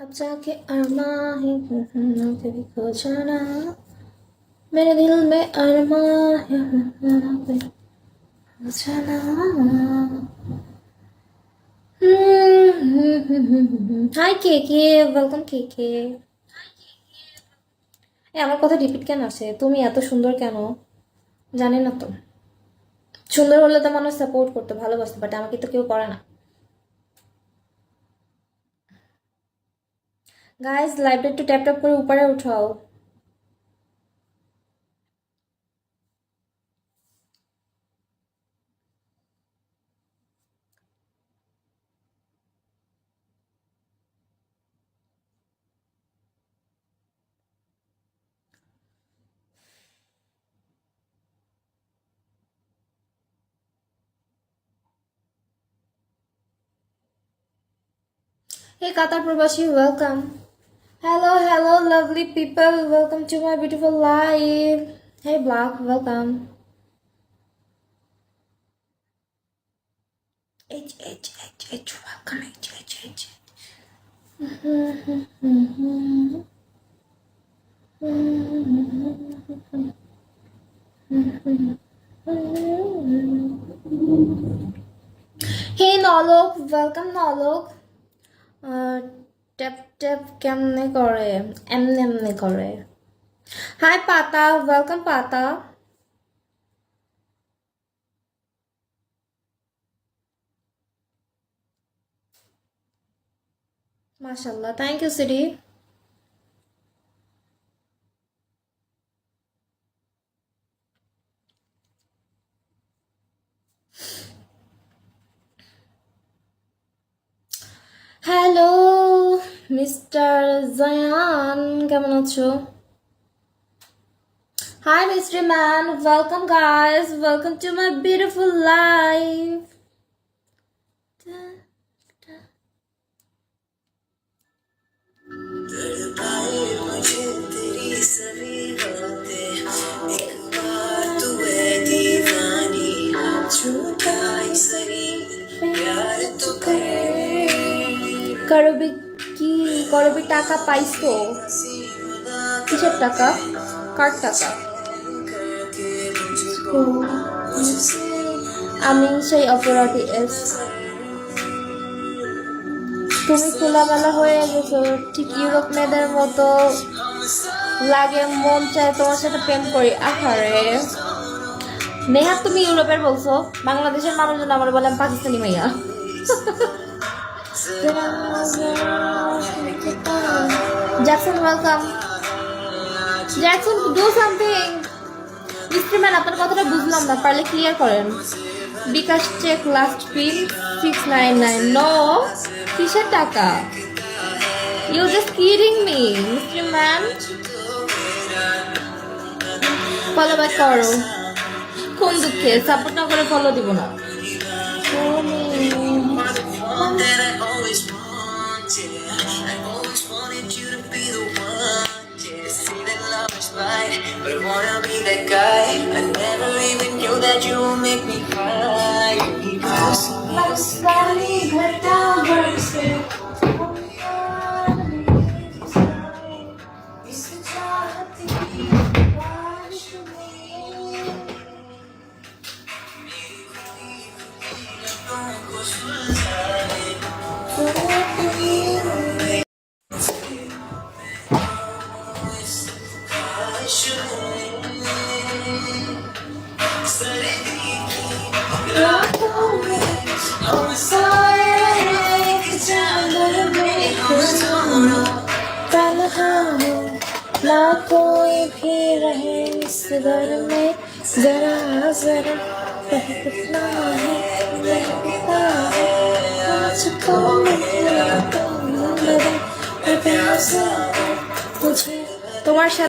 अब जाके अरमा है कभी खो जाना मेरे दिल में अरमा है कभी खो जाना হাই কে কে ওয়েলকাম কে কে আমার কথা রিপিট কেন আছে তুমি এত সুন্দর কেন জানি না তো সুন্দর হলে তো মানুষ সাপোর্ট করতে ভালোবাসতে বাট আমাকে তো কেউ করে না গাইস লাইভটা একটু ট্যাপ ট্যাপ করে উপরে উঠাও Hey Qatar Prabasi, welcome. Hello, hello, lovely people. Welcome to my beautiful live. Hey Black, welcome. H, welcome H. Hey Nolok, welcome Nolok. Tap tap কেমনে করে এমনি এমনি করে হাই পাতা ওয়েলকাম পাতা মাশাআল্লাহ থ্যাংক ইউ সিডি হ্যালো মিস্টার জায়ান কেমন আছো hi mystery man welcome guys welcome to my beautiful life করবি টাকা পাইছো কিসের টাকা কার টাকা আমি সেই অপরাধী এস তুমি খোলামেলা হয়ে গেছো ঠিক ইউরোপ মেয়েদের মতো লাগে মন চায় তোমার সাথে প্রেম করি আহারে নেহা তুমি ইউরোপের বলছো বাংলাদেশের মানুষজন আমার বলে আমি পাকিস্তানি মাইয়া Jackson welcome Jackson do something mister man আপনার কথাটা বুঝলাম না পারলে ক্লিয়ার করেন bKash check last pin 699 no কিসের টাকা you just kidding me mister man follow back করো কোন দুঃখে সাপোর্ট না করে ফলো দিব না that I always wanted. I always wanted you to be the one. Yeah, say that love is blind, but I wanna be that guy. I never even knew that you would make me cry. You like a sky, let down birds. ना कोई भी रहे इस घर में जरा जरा पहचाना है लगता है मुझको मेरा तुम मेरे प्यास तुझे তোমার